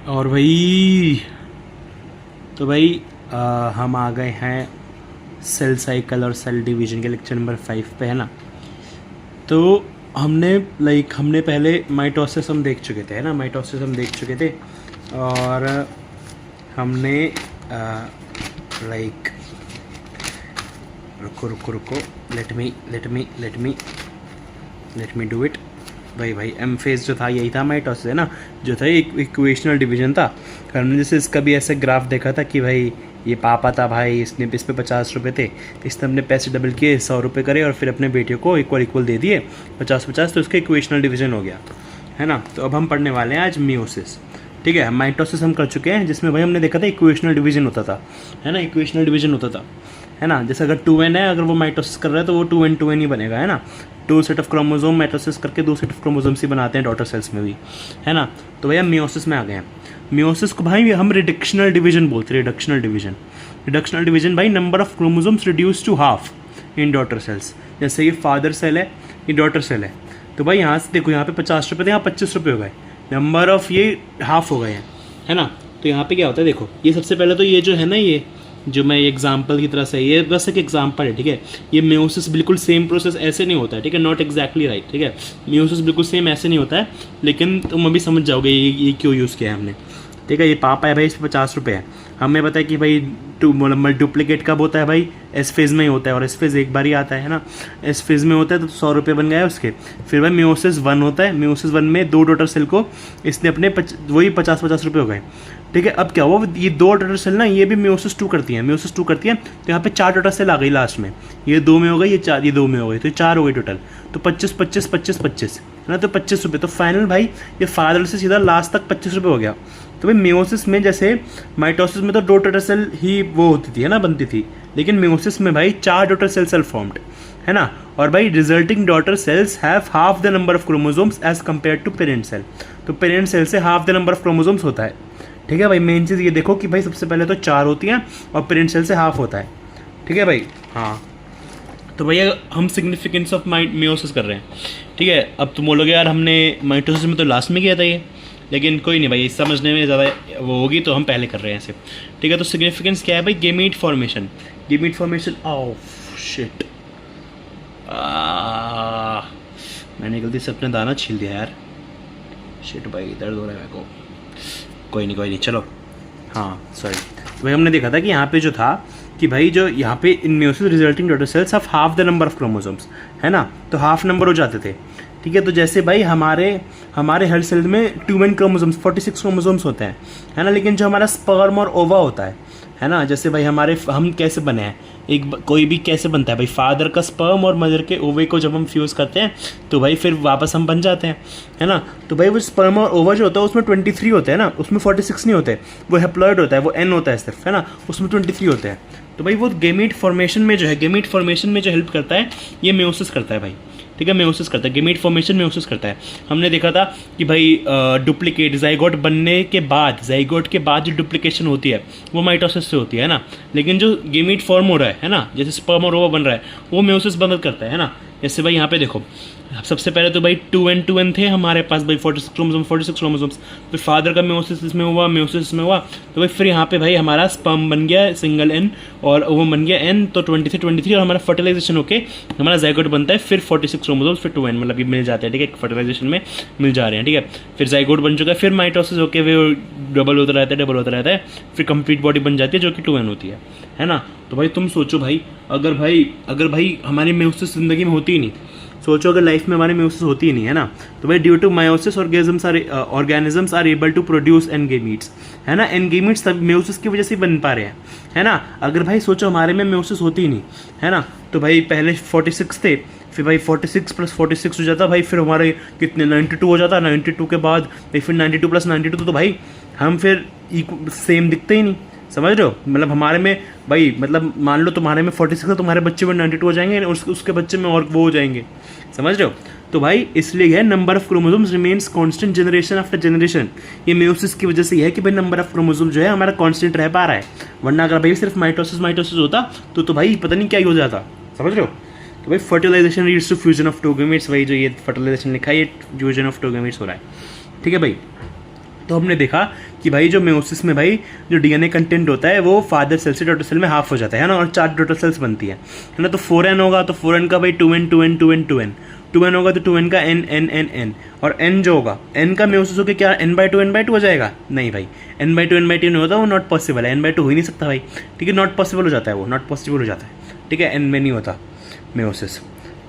और भाई तो भाई हम आ गए हैं सेल साइकिल और सेल डिवीजन के लेक्चर नंबर 5 पे, है ना। तो हमने पहले माइटोसिस हम देख चुके थे, है ना। माइटोसिस हम देख चुके थे और हमने रुको लेट मी डू इट। भाई एम फेज जो था यही था माइटोसिस, है ना, जो था एक इक्वेशनल डिवीजन था। हमने जैसे इसका भी ऐसे ग्राफ देखा था कि भाई ये पापा था भाई, इसने इस पे 50 रुपये थे, इसने अपने पैसे डबल किए 100 रुपये करे और फिर अपने बेटियों को इक्वल दे दिए 50-50, तो इसका इक्वेशनल डिवीजन हो गया, है ना। तो अब हम पढ़ने वाले हैं आज मियोसिस, ठीक है। माइटोसिस हम कर चुके हैं जिसमें भाई हमने देखा था इक्वेशनल डिवीजन होता था, है ना, इक्वेशनल डिवीजन होता था, है ना। जैसे अगर 2n है, अगर वो माइटोसिस कर रहा है तो वो 2n ही बनेगा, है ना। 2 सेट ऑफ क्रोमोसोम माइटोसिस करके 2 सेट ऑफ क्रोमोसोम्स ही बनाते हैं डॉटर सेल्स में भी, है ना। तो भैया मियोसिस में आ गए हैं। मियोसिस को भाई हम रिडक्शनल डिवीजन बोलते हैं। रिडक्शनल डिवीजन भाई number of chromosomes reduce to half in daughter cells. जैसे ये फादर सेल है, ये डॉटर सेल है, तो भाई यहाँ से देखो, यहाँ पे 50 रुपये थे, यहाँ 25 रुपये हो गए, नंबर ऑफ ये हाफ हो गए हैं, है ना। तो यहाँ पे क्या होता है देखो, ये सबसे पहले तो ये जो है ना, ये जो मैं एग्जाम्पल की तरह से, ये बस एक एग्जाम्पल है, ठीक है। ये मियोसिस बिल्कुल सेम प्रोसेस ऐसे नहीं होता है, ठीक है, नॉट एग्जैक्टली राइट, ठीक है। मियोसिस बिल्कुल सेम ऐसे नहीं होता है, लेकिन तुम अभी समझ जाओगे ये क्यों यूज़ किया है हमने, ठीक है। ये पापा है भाई, इस पर 50 रुपये है, हमें पता है कि भाई डुप्लीकेट कब होता है भाई, एस फेज़ में ही होता है, और एस फेज़ एक बार ही आता है ना। एस फेज़ में होता है तो 100 रुपये बन गया है उसके। फिर भाई मियोसिस 1 होता है, मियोसिस 1 में 2 डॉटर सेल को इसने अपने वही 50-50 रुपये हो गए, ठीक है। अब क्या हुआ, ये 2 डॉटर सेल ना, ये भी मियोसिस 2 करती हैं, तो यहाँ पे 4 डॉटर सेल आ गई लास्ट में, ये 2 में हो गई, ये 4, ये 2 में हो गई, तो 4 हो गई टोटल, तो 25-25-25-25, है ना। तो 25 रुपये, तो फाइनल भाई ये फादर से सीधा लास्ट तक 25 रुपये हो गया। तो भाई मियोसिस में, जैसे माइटोसिस में तो 2 डॉटर सेल ही वो होती थी, है ना, बनती थी, लेकिन मियोसिस में भाई 4 डॉटर सेल फॉर्म्ड, है ना। और भाई resulting daughter cells have half the number of chromosomes as compare to parent cell. तो पेरेंट सेल से half the number of chromosomes होता है, ठीक है भाई। मेन चीज़ ये देखो कि भाई सबसे पहले तो 4 होती हैं और पेरेंट सेल से हाफ होता है, ठीक है भाई। हाँ, तो भैया हम सिग्निफिकेंस ऑफ मियोसिस कर रहे हैं, ठीक है। अब तुम बोलोगे यार हमने माइटोसिस में तो लास्ट में किया था ये, लेकिन कोई नहीं भाई, समझने में ज़्यादा वो होगी तो हम पहले कर रहे हैं ऐसे, ठीक है। तो सिग्निफिकेंस क्या है भाई, गेमीट फॉर्मेशन, ओह शिट, मैंने गलती से अपना दाना छील दिया यार, शिट भाई दर्द हो रहा है मेरे को। कोई नहीं चलो, हाँ सॉरी। भाई हमने देखा था कि यहाँ पे जो था कि भाई जो यहाँ पे इन meiosis resulting daughter sales of half the number of chromosomes, है ना, तो हाफ नंबर हो जाते थे, ठीक है। तो जैसे भाई हमारे हर सेल में 2n क्रोमोसोम्स 46 क्रोमोसोम्स होते हैं, है ना। लेकिन जो हमारा स्पर्म और ओवा होता है ना, जैसे भाई हम कैसे बने हैं, कोई भी कैसे बनता है भाई, फादर का स्पर्म और मदर के ओवे को जब हम फ्यूज़ करते हैं तो भाई फिर वापस हम बन जाते हैं, है ना। तो भाई वो स्पर्म और ओवा जो होता है उसमें 23 होते हैं ना, उसमें 46 नहीं होते, वो हैप्लॉइड होता है, वो n होता है सिर्फ, है ना, उसमें 23 होते हैं। तो भाई वो गेमीट फॉर्मेशन में जो हेल्प करता है, ये मियोसिस करता है भाई, ठीक है। मियोसिस करता है, गेमीट फॉर्मेशन मियोसिस करता है। हमने देखा था कि भाई डुप्लीकेट जाइगोट बनने के बाद, जो डुप्लीकेशन होती है वो माइटोसिस से होती है ना। लेकिन जो गेमीट फॉर्म हो रहा है ना, जैसे स्पर्म और ओवा बन रहा है, वो मियोसिस मदद करता है ना। जैसे भाई यहाँ पे देखो, सबसे पहले तो भाई 2n थे हमारे पास भाई, 46 क्रोमोसोम्स, फिर फादर का मियोसिस इसमें हुआ, तो भाई फिर यहाँ पे भाई हमारा स्पर्म बन गया सिंगल n और वो बन गया n, तो 23 और हमारा फर्टिलाइजेशन होके हमारा जाइगोट बनता है, फिर 46 क्रोमोसोम्स, फिर 2n, मतलब ये मिल जाते हैं, ठीक है, फर्टिलाइजेशन में मिल जा रहे हैं, ठीक है। फिर जाइगोट बन चुका है, फिर माइटोसिस होके वो डबल होता रहता है, फिर कंप्लीट बॉडी बन जाती है जो कि 2n होती है ना। तो भाई तुम सोचो भाई, अगर भाई हमारी मियोसिस ज़िंदगी में होती ही नहीं, सोचो अगर लाइफ में हमारे मियोसिस होती ही नहीं, है ना, तो भाई due to meiosis organisms are able to produce N gametes, है ना। एन गेमीट्स सब मियोसिस की वजह से बन पा रहे हैं, है ना। अगर भाई सोचो हमारे में मियोसिस होती ही नहीं, है ना, तो भाई पहले 46 थे, फिर भाई 46 + 46 हो जाता भाई, फिर हमारे कितने 92 हो जाता, 92 के बाद भाई फिर 92 + 92, तो भाई हम फिर सेम दिखते ही नहीं, समझ रहे हो। मतलब हमारे में भाई, मतलब मान लो तुम्हारे में 46 है, तुम्हारे बच्चे में 92 हो जाएंगे, उसके बच्चे में और वो हो जाएंगे, समझ रहे हो। तो भाई इसलिए है number of chromosomes remains constant generation after generation. ये मियोसिस की वजह से है कि भाई नंबर ऑफ क्रोमोसोम जो है हमारा कांस्टेंट रह पा रहा है, वरना अगर भाई सिर्फ माइटोसिस होता तो भाई पता नहीं क्या ही हो जाता, समझ रहे हो। तो भाई fertilization leads to fusion of two gametes, वही जो ये फर्टिलाइजेशन लिखा है, ये फ्यूजन ऑफ टू गैमेट्स हो रहा है, ठीक है भाई। तो हमने देखा कि भाई जो मेयोसिस में भाई जो डीएनए कंटेंट होता है वो फादर सेल से डॉटर सेल में हाफ हो जाता है ना, और 4 डॉटर सेल्स बनती है ना। तो 4n होगा तो 4n का भाई 2n 2n 2n 2n 2n होगा तो 2n का n n n n, और n जो होगा n का मेयोसिस होकर क्या n/2 हो जाएगा? नहीं भाई, n/2 नहीं होता, वो नॉट पॉसिबल है, n/2 हो ही नहीं सकता भाई, ठीक है, नॉट पॉसिबल हो जाता है, वो नॉट पॉसिबल हो जाता है, ठीक है, n में नहीं होता मेयोसिस,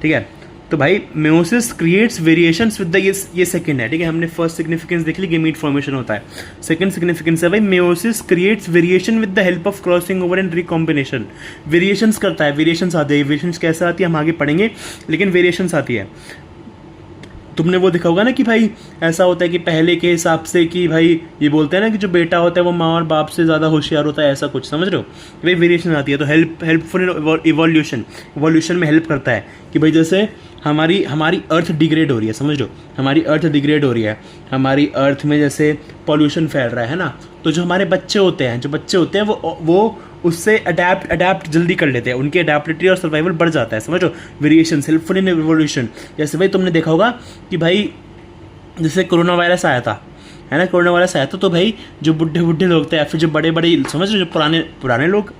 ठीक है। तो भाई meiosis creates variations with the, ये सेकंड है, ठीक है, हमने फर्स्ट सिग्निफिकेंस देख ली, गेमीट फॉर्मेशन होता है। सेकंड सिग्निफिकेंस है भाई meiosis creates variation with the help of crossing over and recombination. Variations करता है, वेरिएशंस आती है, वेरिएशंस कैसे आती है हम आगे पढ़ेंगे, लेकिन वेरिएशंस आती है। तुमने वो देखा होगा ना कि भाई ऐसा होता है कि पहले के हिसाब से कि भाई ये बोलते हैं ना कि जो बेटा होता है वो माँ और बाप से ज़्यादा होशियार होता है, ऐसा कुछ, समझ रहे हो? भाई वेरिएशन आती है, तो हेल्पफुल इवोल्यूशन में हेल्प करता है कि भाई जैसे हमारी अर्थ डिग्रेड हो रही है, समझ लो, हमारी अर्थ डिग्रेड हो रही है, हमारी अर्थ में जैसे पॉल्यूशन फैल रहा है ना, तो जो हमारे बच्चे होते हैं वो उससे अडेप्ट जल्दी कर लेते हैं, उनकी अडेप्टिविटी और सर्वाइवल बढ़ जाता है, समझो। Variation helpful in evolution. जैसे भाई तुमने देखा होगा कि भाई जैसे कोरोना वायरस आया था, है ना, कोरोना वायरस आया था, तो भाई जो बुढ़े लोग थे या फिर जो बड़े समझ लो, जो पुराने लोग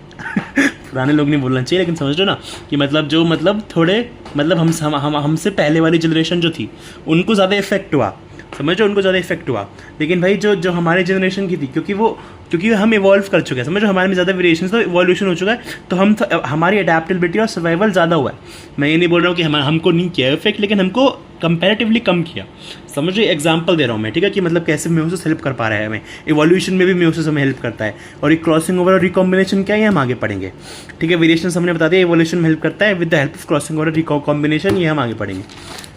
पुराने लोग नहीं बोलना चाहिए, लेकिन समझ लो ना कि मतलब थोड़े हमसे पहले वाली जनरेशन जो थी उनको ज़्यादा इफेक्ट हुआ, समझो, उनको ज़्यादा इफेक्ट हुआ। लेकिन भाई जो हमारे जनरेशन की थी, क्योंकि हम इवॉल्व कर चुके हैं, समझो, हमारे में ज़्यादा वेरिएशन, तो इवोल्यूशन हो चुका है, तो हमारी अडेप्टेबिलिटी और सर्वाइवल ज़्यादा हुआ है। मैं ये नहीं बोल रहा हूँ कि हमको नहीं किया इफेक्ट, लेकिन हमको कंपैरेटिवली कम किया, समझो। एग्जांपल दे रहा हूँ मैं, ठीक है, कि मतलब कैसे मेयोसिस हेल्प कर पा रहा है हमें, इवोल्यूशन में भी मेयोसिस हमें हेल्प करता है, और ये क्रॉसिंग ओवर और रिकॉम्बिनेशन क्या है हम आगे पढ़ेंगे, ठीक है। वेरिएशन हमने बता दिया, इवोल्यूशन में हेल्प करता है with the help of crossing over और रिकॉम्बिनेशन, ये हम आगे पढ़ेंगे,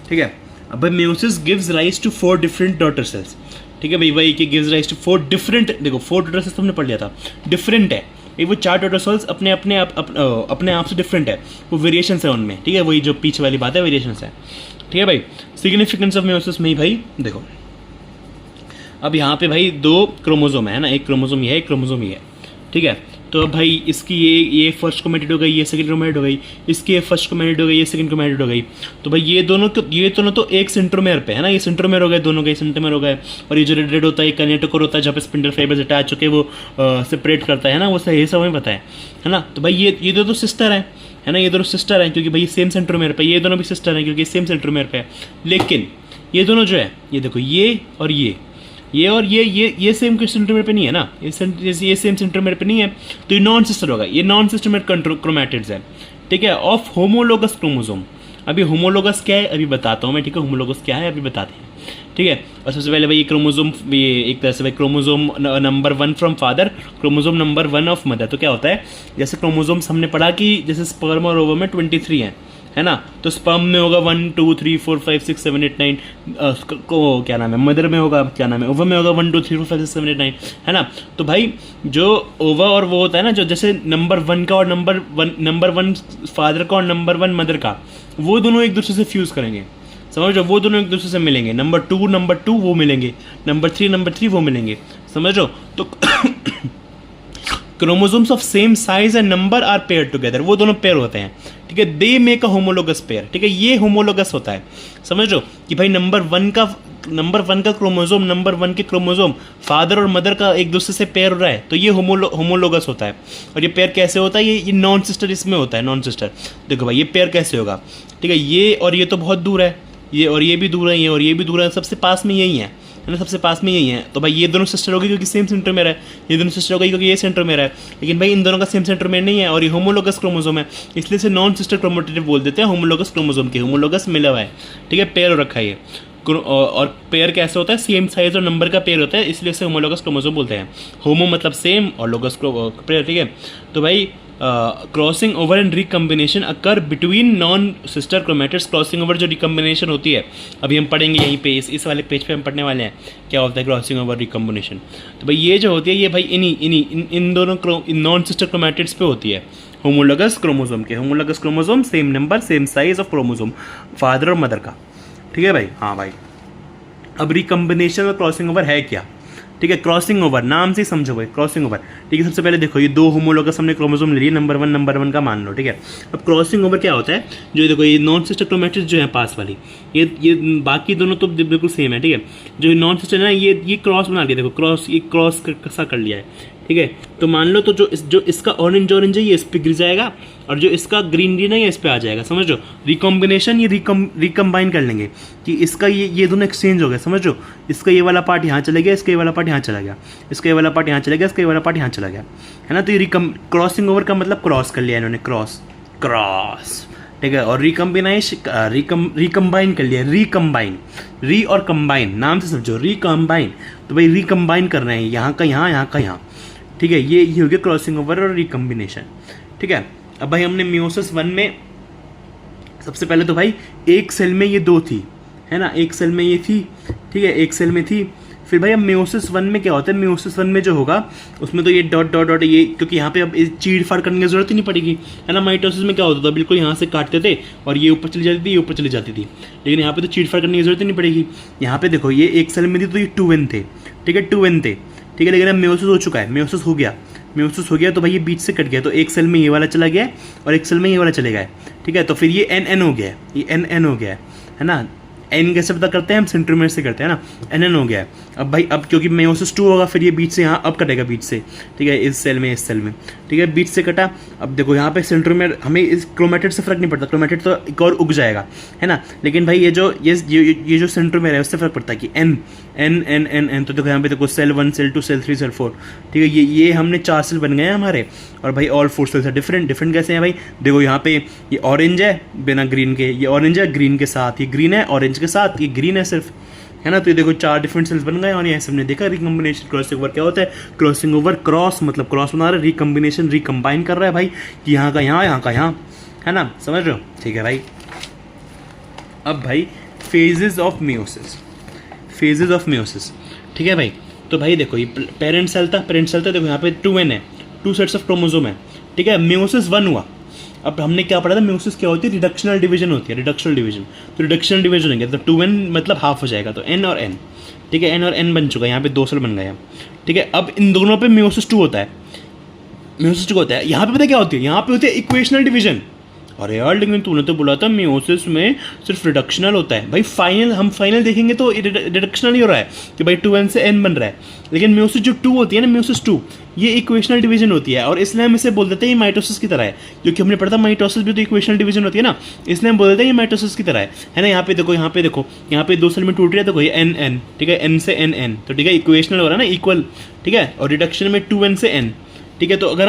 ठीक है। अब meiosis gives rise to 4 different daughter cells, ठीक है भाई, वही कि गिव्स राइज टू 4 डिफरेंट, देखो 4 डॉटर सेल्स तुमने पढ़ लिया था, डिफरेंट है ये, वो 4 डॉटर सेल्स अपने आप से डिफरेंट है, वो वेरिएशंस है उनमें, ठीक है, वही जो पीछे वाली बात है, वेरिएशंस है, ठीक है भाई। सिग्निफिकेंस ऑफ मेयोसिस में ही भाई देखो, अब यहाँ पे भाई 2 क्रोमोसोम है ना, एक क्रोमोसोम ये है, एक क्रोमोसोम ये है, ठीक है। तो भाई इसकी ये फर्स्ट क्रोमेटिड हो गई, ये सेकंड क्रोमेटिड हो गई, इसकी ये फर्स्ट क्रोमेटिड हो गई, ये सेकंड क्रोमेटिड हो गई, तो भाई ये दोनों तो एक सेंट्रोमेयर पे है ना, ये सेंट्रोमेयर हो गए, दोनों के सेंट्रोमेयर हो गए, और ये जो रेड होता है ये किनेटोकोर होता है, जहाँ पे स्पिंडल फाइबर्स अटैच होकर वो सेपरेट करता है ना, वो सही सब हमें पता है ना। तो भाई ये दो सिस्टर है ना, ये दोनों सिस्टर हैं क्योंकि भाई सेम सेंट्रोमेयर पे, ये दोनों भी सिस्टर हैं क्योंकि सेम सेंट्रोमेयर पे है, लेकिन ये दोनों जो है, ये देखो ये और ये सेम सेंट्रोमेयर पे नहीं है ना, ये सेम सेंट्रोमेयर पे नहीं है, तो ये नॉन सिस्टर होगा, ये नॉन सिस्टमेयर क्रोमैटिड्स है, ठीक है, ऑफ होमोलोगस क्रोमोसोम। अभी होमोलोगस क्या है अभी बताता हूँ मैं, ठीक है, होमोलोगस क्या है अभी बताते हैं, ठीक है। और सबसे पहले भाई ये क्रोमोसोम, ये एक तरह से भाई chromosome number 1 from father, chromosome number 1 of mother. तो क्या होता है, जैसे क्रोमोसोम्स हमने पढ़ा कि जैसे स्पर्म और ओवम में 23 है ना, तो स्पर्म में होगा 1 2 3 4 5 6 7 8 9, क्या नाम है, मदर में होगा, क्या नाम है, ओवा में होगा 1 2 3 4 5 6 7 8 9, है ना। तो भाई जो ओवा और वो होता है ना, जो जैसे नंबर 1 का और नंबर 1 फादर का और नंबर 1 मदर का, वो दोनों एक दूसरे से फ्यूज़ करेंगे, समझ लो, वो दोनों एक दूसरे से मिलेंगे, नंबर 2 वो मिलेंगे, नंबर 3 वो मिलेंगे, समझ लो। तो chromosomes of same size and number are pair together, वो दोनों पेयर होते हैं, ठीक है, they make a homologous pair, ठीक है, ये होमोलोगस होता है, समझ लो कि भाई नंबर 1 का क्रोमोसोम, नंबर 1 के क्रोमोसोम फादर और मदर का एक दूसरे से पेयर हो रहा है, तो ये होमोलोगस होता है। और ये पेयर कैसे होता है, ये नॉन सिस्टर इसमें होता है, नॉन सिस्टर। देखो भाई ये पेयर कैसे होगा, ठीक है, ये और ये तो बहुत दूर है, ये और ये भी दूर है, ये और ये भी दूर है, सबसे पास में यही है ना, सबसे पास में यही है। तो भाई ये दोनों सिस्टर होगी क्योंकि सेम सेंट्रोमेयर है, ये दोनों सिस्टर होगी क्योंकि ये सेंट्रोमेयर है, लेकिन भाई इन दोनों का सेम सेंट्रोमेयर नहीं है, और ये होमोलोगस क्रोमोसोम है, इसलिए से नॉन सिस्टर क्रोमैटिड बोल देते हैं होमोलोगस क्रोमोसोम के, होमोलोगस मिला हुआ है, ठीक है, पेयर हो रखा है ये। और पेयर कैसे होता है, सेम साइज और नंबर का पेयर होता है, इसलिए इसे होमोलोगस क्रोमोसोम बोलते हैं। होमो मतलब सेम और लोगस पेयर, ठीक है। तो भाई crossing over and recombination occur between non sister chromatids. Crossing over जो रिकम्बिनेशन होती है अभी हम पढ़ेंगे यहीं पे, इस वाले पेज पे हम पढ़ने वाले हैं क्या होता है क्रॉसिंग ओवर रिकम्बिनेशन। तो भाई ये जो होती है ये भाई इन दोनों नॉन सिस्टर क्रोमैटिड्स पे होती है, होमोलोगस क्रोमोसोम के। Homologous chromosome same number same size of chromosome father और मदर का, ठीक है भाई। हाँ भाई, अब रिकम्बिनेशन और क्रॉसिंग ओवर है क्या, ठीक है, क्रॉसिंग ओवर नाम से ही समझो भाई, क्रॉसिंग ओवर। ठीक है, सबसे पहले देखो ये दो होमोलोगस हमने क्रोमोसोम ले लिए, नंबर वन का मान लो। ठीक है, अब क्रॉसिंग ओवर क्या होता है, जो देखो ये नॉन सिस्टर क्रोमैटिड्स जो है पास वाली, ये बाकी दोनों तो बिल्कुल सेम है। ठीक है, जो नॉन सिस्टर है ना, ये क्रॉस बना लिया, देखो क्रॉस, ये क्रॉस सा कर लिया है। ठीक है, तो मान लो तो जो इसका ऑरेंज है ये इस पे गिर जाएगा, और जो इसका ग्रीन है ये इस पे आ जाएगा, समझ लो। रिकॉम्बिनेशन, ये रिकम्बाइन कर लेंगे कि इसका ये दोनों एक्सचेंज हो गए, समझ लो। इसका ये वाला पार्ट यहाँ चला गया, इसका ये वाला पार्ट यहाँ चला गया, इसका ये वाला पार्ट यहाँ चला गया, इसका ये वाला पार्ट यहाँ चला गया, है ना। तो ये क्रॉसिंग ओवर का मतलब क्रॉस कर लिया इन्होंने, क्रॉस। ठीक है, और रिकम्बाइन कर लिया, रिकम्बाइन, री और कंबाइन, नाम से समझो, रिकम्बाइन। तो भाई रिकम्बाइन कर रहे हैं, यहाँ का यहाँ, यहाँ का यहाँ। ठीक है, ये हो गया क्रॉसिंग ओवर और रिकम्बिनेशन। ठीक है, अब भाई हमने मियोसिस 1 में सबसे पहले तो भाई एक सेल में ये दो थी, है ना, एक सेल में ये थी। ठीक है, एक सेल में थी। फिर भाई अब मियोसिस 1 में क्या होता है, मियोसिस 1 में जो होगा उसमें तो ये डॉट डॉट डॉट ये, क्योंकि यहाँ पे अब चीड़ फाड़ करने की जरूरत ही नहीं पड़ेगी, है ना। माइटोसिस में क्या होता था, बिल्कुल यहाँ से काटते थे और ये ऊपर चली जाती थी, ये ऊपर चली जाती थी। लेकिन यहाँ पे तो चीड़ फाड़ करने की जरूरत ही नहीं पड़ेगी। यहाँ पे देखो ये एक सेल में थी तो ये 2n थे। ठीक है, 2n थे। ठीक है, लेकिन अब मियोसिस हो चुका है, मियोसिस हो गया तो भाई ये बीच से कट गया, तो एक सेल में ये वाला चला गया और एक सेल में ये वाला चले गया। ठीक है, तो फिर ये एन हो गया, ये एन हो गया, है ना। एन कैसे पता करते हैं हम, सेंट्रोमेर से करते हैं ना, एन हो गया। अब भाई अब क्योंकि मेयोसिस 2 होगा, फिर ये बीच से यहाँ अब कटेगा बीच से। ठीक है, इस सेल में, ठीक है, बीच से कटा। अब देखो यहाँ पे सेंट्रोमेर, हमें इस क्रोमेटिड से फर्क नहीं पड़ता, क्रोमेटिड तो एक और उग जाएगा, है ना। लेकिन भाई ये जो सेंट्रोमेर है उससे फर्क पड़ता है कि N N N N N. तो देखो यहाँ पे देखो सेल 1, सेल 2, सेल 3, सेल 4। ठीक है, ये हमने 4 सेल बन गए हैं हमारे। और भाई ऑल 4 सेल्स है डिफरेंट कैसे हैं भाई, देखो यहाँ पे ये ऑरेंज है बिना ग्रीन के, ये ऑरेंज है ग्रीन के साथ, ये ग्रीन है ऑरेंज के साथ, ये ग्रीन है सिर्फ, है ना। तो ये देखो 4 डिफरेंट सेल्स बन गए। और ये हमने देखा रिकम्बिनेशन, क्रॉसिंग ओवर क्या होता है, क्रॉसिंग ओवर क्रॉस मतलब क्रॉस बना रहा है, रिकम्बिनेशन रिकम्बाइन कर रहा है भाई, कि यहाँ का यहाँ, यहाँ का यहाँ, है ना, समझ रहे हो। ठीक है भाई, अब भाई फेजेस ऑफ मियोसिस, ठीक है भाई। तो भाई देखो ये पेरेंट सेल था, देखो यहाँ पे 2n है, 2 सेट्स ऑफ क्रोमोसोम है। ठीक है, मियोसिस 1 हुआ। अब हमने क्या पढ़ा था, मियोसिस क्या होती है, रिडक्शनल डिवीजन होती है, रिडक्शनल डिवीजन। तो रिडक्शनल डिवीजन होंगे तो 2n मतलब हाफ हो जाएगा, तो n और n। ठीक है, n और n बन चुका है, यहाँ पे 2 सेल बन गए। ठीक है, अब इन दोनों पे मियोसिस 2 होता है, यहाँ पे पता क्या होती है, यहाँ पे होती है इक्वेशनल डिवीजन। अरे यार, लेकिन तूने तो बोला था मियोसिस में सिर्फ रिडक्शनल होता है। भाई हम फाइनल देखेंगे तो रिडक्शनल ही हो रहा है कि भाई 2n से n बन रहा है। लेकिन मियोसिस जो 2 होती है ना, मियोसिस 2, ये इक्वेशनल डिवीजन होती है। और इसलिए हम इसे बोल देते हैं ये माइटोसिस की तरह है, क्योंकि हमने पढ़ा था माइटोसिस भी तो इक्वेशनल डिवीजन होती है ना, इसलिए हम बोल देते हैं ये माइटोसिस की तरह है ना। यहाँ पे देखो, यहाँ पे 2 सेल में टूट रहा है, देखो ये n। ठीक है, n से n, तो ठीक है, इक्वेशनल हो रहा है ना, इक्वल। ठीक है, और रिडक्शन में 2n से n। ठीक है, तो अगर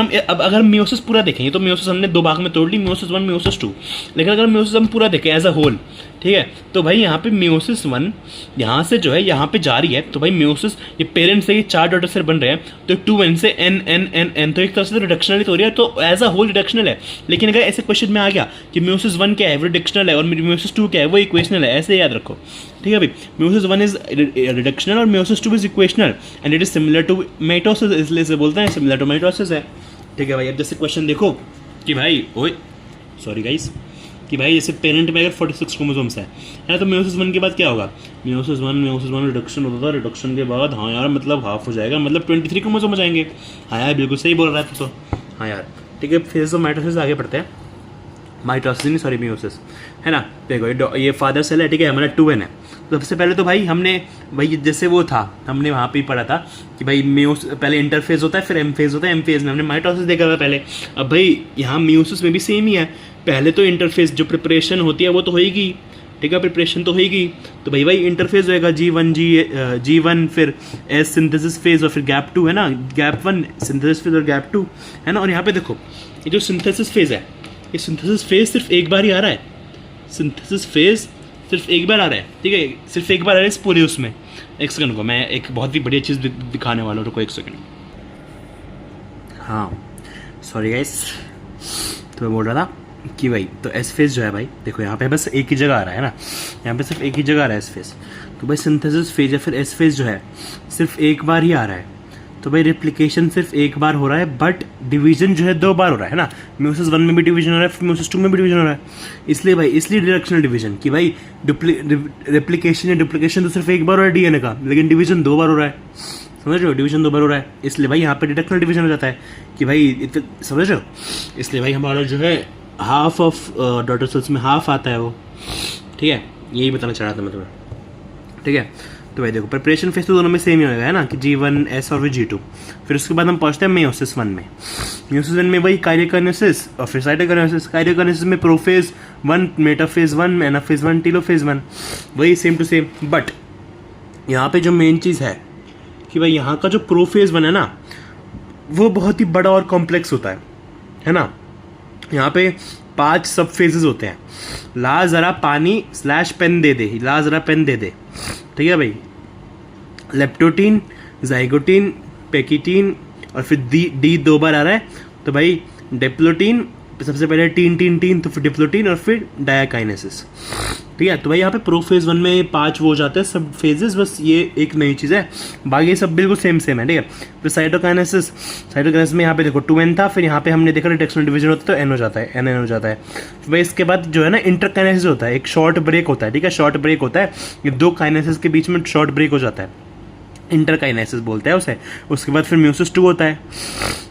हम मियोसिस पूरा देखेंगे तो मियोसिस हमने 2 भाग में तोड़ ली, मियोसिस 1, मियोसिस 2। लेकिन अगर मियोसिस हम पूरा देखें एज अ होल, ठीक है, तो भाई यहाँ पे मियोसिस 1 यहाँ से जो है यहाँ पे जा रही है, तो भाई मियोसिस ये पेरेंट से ये 4 डॉटर सेल बन रहे हैं, तो 2n से n, तो एक तरह से रिडक्शनल ही तो हो रही है, तो एज अ होल रिडक्शनल है। लेकिन अगर ऐसे क्वेश्चन में आ गया कि मियोसिस 1 क्या है, वो रिडक्शनल है, और मियोसिस 2 क्या है, वो इक्वेशनल है, ऐसे याद रखो। ठीक है भाई, मियोसिस 1 इज रिडक्शनल और meiosis 2 is equational and it is similar to mitosis, इसलिए से बोलते हैं सिमिलर टू माइटोसिस है। ठीक है भाई, अब जैसे क्वेश्चन देखो कि भाई सॉरी गाइस, कि भाई जैसे पेरेंट में अगर 46 क्रोमोसोम्स है तो मियोसिस 1 के बाद क्या होगा, मियोसिस 1 रिडक्शन होता था, रिडक्शन के बाद हाँ यार मतलब हाफ हो जाएगा, मतलब 23 क्रोमोसोम हो जाएंगे। हाँ यार बिल्कुल सही बोल रहा है तो हाँ यार। ठीक है, फेज ऑफ माइटोसिस आगे बढ़ते हैं, माइटोसिस नहीं सॉरी मियोसिस, है ना। देखो ये फादर सेल है, ठीक है, हमारा 2n है। तो सबसे पहले तो भाई हमने भाई जैसे वो था, हमने वहाँ पे ही पढ़ा था कि भाई पहले इंटरफेज होता है, फिर एम फेज होता है, एम फेज में हमने माइटोसिस देखा था पहले। अब भाई यहाँ मियोसिस में भी सेम ही है, पहले तो इंटरफेज जो प्रिपरेशन होती है वो तो होएगी, ठीक है, प्रिपरेशन तो होएगी। तो भाई इंटरफेज होएगा G1, फिर एस सिंथेसिस फेज और फिर गैप 2, है ना, गैप 1 सिंथेसिस फेज और गैप 2, है ना। और यहाँ पे देखो ये जो सिंथेसिस फेज है, ये सिंथेसिस फेज सिर्फ एक बार ही आ रहा है, सिंथेसिस फेज सिर्फ एक बार आ रहा है। ठीक है, सिर्फ एक बार आ रहा है इस पूरे उसमें। एक सेकंड को मैं एक बहुत ही बढ़िया चीज़ दिखाने वाला हूँ, रुको एक सेकंड। हाँ सॉरी गाइस, तो मैं बोल रहा था कि भाई तो एस फेज जो है भाई देखो यहाँ पे बस एक ही जगह आ रहा है ना, यहाँ पे सिर्फ एक ही जगह आ रहा है एस फेज। तो भाई सिंथेसिस फेज या फिर एस फेज जो है सिर्फ एक बार ही आ रहा है। तो भाई रेप्लिकेशन सिर्फ एक बार हो रहा है, बट डिवीजन जो है 2 बार हो रहा है ना, मियोसिस 1 में भी डिवीजन हो रहा है, फिर मियोसिस 2 में भी डिवीजन हो रहा है। इसलिए रिडक्शनल डिवीजन कि भाई रेप्लिकेशन या डुप्लीकेशन तो सिर्फ एक बार हो रहा है डीएनए का, लेकिन डिवीजन 2 बार हो रहा है, समझ रहे हो, डिवीजन 2 बार हो रहा है, इसलिए भाई यहाँ पे डिडक्शनल डिवीजन हो जाता है कि भाई समझ रहे हो, इसलिए भाई हमारा जो है हाफ ऑफ डॉटर सेल्स में हाफ आता है वो, ठीक है, यही बताना चाह रहा था मैं तुम्हें, ठीक है। तो भाई देखो प्रिपरेशन फेज तो दोनों में सेम ही होगा है ना, कि G1S और G2। फिर उसके बाद हम पहुँचते हैं मेयोसिस 1 में। मेयोसिस 1 में वही काइरियोकाइनेसिस और फिर साइटोकाइनेसिस। काइरियोकाइनेसिस में प्रोफेज 1, मेटाफेज 1, एनाफेज 1, टेलोफेज 1, वही सेम टू सेम। बट यहाँ पे जो मेन चीज़ है कि भाई यहाँ का जो प्रोफेज 1 है ना, वो बहुत ही बड़ा और कॉम्प्लेक्स होता है ना। यहाँ पे 5 सब फेजेस होते हैं। ला ज़रा पानी / पेन दे दे, ला ज़रा पेन दे दे, ठीक है भाई। लेप्टोटीन, जाइगोटीन, पेकिटीन और फिर डी 2 बार आ रहा है, तो भाई डिप्लोटीन, सबसे पहले टीन, तो फिर डिप्लोटीन और फिर डायाकाइनेसिस, ठीक है। तो भाई यहाँ पे प्रोफेज 1 में 5 वो हो जाते हैं सब फेजेस, बस ये एक नई चीज़ है, बाकी सब बिल्कुल सेम है, ठीक है। फिर साइटोकाइनेसिस में यहाँ पे देखो 2N था, फिर यहाँ पे हमने देखा डिडक्शनल डिवीजन होता है तो N हो जाता है, NN हो जाता है। तो भाई इसके बाद जो है ना इंटरकाइनेसिस होता है, एक शॉर्ट ब्रेक होता है, ठीक है, शॉर्ट ब्रेक होता है, ये 2 काइनेसिस के बीच में शॉर्ट ब्रेक हो जाता है, इंटरकाइनेसिस बोलते हैं उसे। उसके बाद फिर मेयोसिस 2 होता है।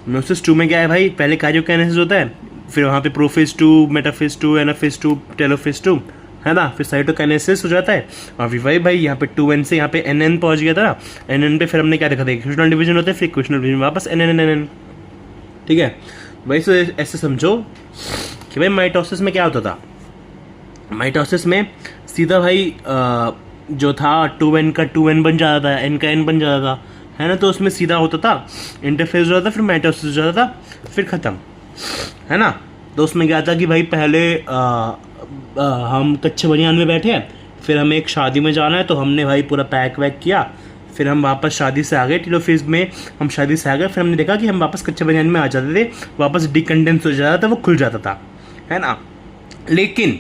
मेयोसिस 2 में क्या है भाई, पहले काइरियोकाइनेसिस होता है, फिर वहाँ पे प्रोफेज 2, मेटाफेज 2, एनाफेज 2, टेलोफेज 2, है ना। फिर साइटोकाइनेसिस हो जाता है और फिर भाई यहाँ पे 2N से यहाँ पे NN पहुँच गया था ना। NN पे फिर हमने क्या देखा था, इक्वेशनल डिवीजन होता है, फिर इक्वेशनल डिवीजन वापस NN, ठीक है भाई। सो ऐसे समझो कि भाई माइटोसिस में क्या होता था, माइटोसिस में सीधा भाई जो था 2N का 2N बन जाता था, N का N बन जाता था, है ना। तो उसमें सीधा होता था, इंटरफेज हो जाता था, फिर माइटोसिस हो जाता था, फिर ख़त्म, है ना। तो उसमें क्या था कि भाई पहले हम कच्चे बनियान में बैठे हैं, फिर हमें एक शादी में जाना है, तो हमने भाई पूरा पैक वैक किया, फिर हम वापस शादी से आ गए, टेलोफेज में हम शादी से आ गए, फिर हमने देखा कि हम वापस कच्चे बनियान में आ जाते थे, वापस डिकंडेंस हो जाता था, वो खुल जाता था, है ना। लेकिन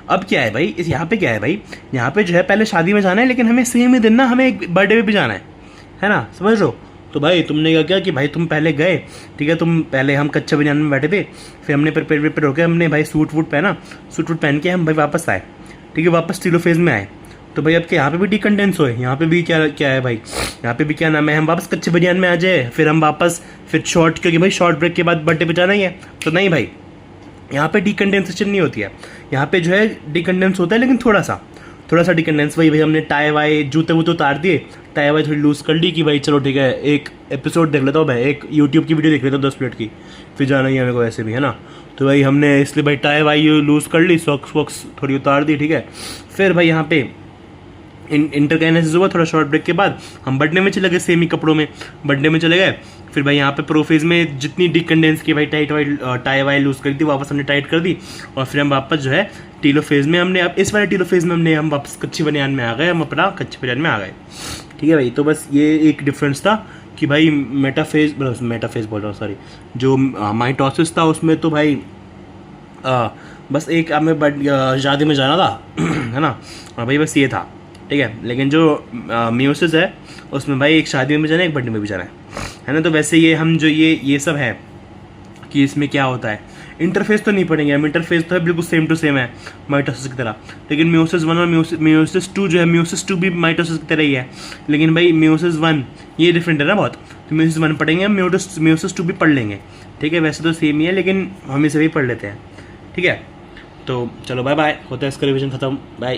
अब क्या है भाई, इस यहाँ पे क्या है भाई, यहाँ पे जो है पहले शादी में जाना है, लेकिन हमें सेम ही दिन ना हमें एक बर्थडे पे भी जाना है ना, समझ लो। तो भाई तुमने क्या किया कि भाई तुम पहले गए, ठीक है, तुम पहले हम कच्चे बनियान में बैठे थे, फिर हमने प्रिपेयर होकर हमने भाई सूट वूट पहना, सूट वूट पहन के हम भाई वापस आए, ठीक है, वापस टेलोफेज में आए। तो भाई अब क्या यहाँ पे भी डिकंडेंस हुए, यहाँ पे भी क्या है भाई, यहाँ पे भी क्या नाम है, हम वापस कच्चे बनियान में आ जाए, फिर हम वापस फिर शॉर्ट, क्योंकि भाई शॉर्ट ब्रेक के बाद बर्थडे पे जाना ही है, तो नहीं भाई यहाँ पे डिकंडेंसेशन नहीं होती है, यहाँ पे जो है डिकंडेंस होता है, लेकिन थोड़ा सा डिकंडेंस। भाई हम ने टाई वाई जूते वूते उतार दिए, टाई वाई थोड़ी लूज़ कर ली कि भाई चलो ठीक है एक एपिसोड देख लेता हूँ मैं, एक यूट्यूब की वीडियो देख लेता हूँ 10 मिनट की, फिर जाना ही है मेरे को ऐसे भी, है ना। तो भाई हमने इसलिए भाई टाई वाई लूज़ कर ली, सॉक्स वॉक्स थोड़ी उतार दी, ठीक है। फिर भाई यहाँ पे इंटरकाइनेसिस हुआ, थोड़ा शॉर्ट ब्रेक के बाद हम बर्थडे में चले गए, सेम ही कपड़ों में बर्थडे में चले गए। फिर भाई यहाँ पे प्रोफेज में जितनी डिकंडेंस की भाई टाई वाई लूज़ करी थी, वापस हमने टाइट कर दी, और फिर हम वापस जो है टेलोफेज में हमने, अब इस वाले टेलोफेज में हम वापस कच्चे बनियान में आ गए, हम अपना कच्चे बनियान में आ गए, ठीक है भाई। तो बस ये एक डिफरेंस था कि भाई मेटाफेज बोल रहा हूँ सॉरी, जो माइटोसिस था उसमें तो भाई बस एक हमें शादी में जाना था है ना, और भाई बस ये था, ठीक है। लेकिन जो मेयोसिस है उसमें भाई एक शादी में जाना है, एक बर्थडे में भी जाना है ना। तो वैसे ये हम जो ये सब है कि इसमें क्या होता है, इंटरफेस तो नहीं पढ़ेंगे हम, इंटरफेस तो है बिल्कुल सेम टू सेम है माइटोसिस की तरह, लेकिन मेयोसिस 1 और मेयोसिस 2 जो है, मेयोसिस 2 भी माइटोसिस की तरह ही है, लेकिन भाई मेयोसिस 1 ये डिफरेंट है ना बहुत। तो मेयोसिस 1 पढ़ेंगे हम, मेयोसिस 2 भी पढ़ लेंगे, ठीक है। वैसे तो सेम ही है, लेकिन हम इसे भी पढ़ लेते हैं, ठीक है। तो चलो बाय बाय, होता है इसका रिविजन ख़त्म, बाय।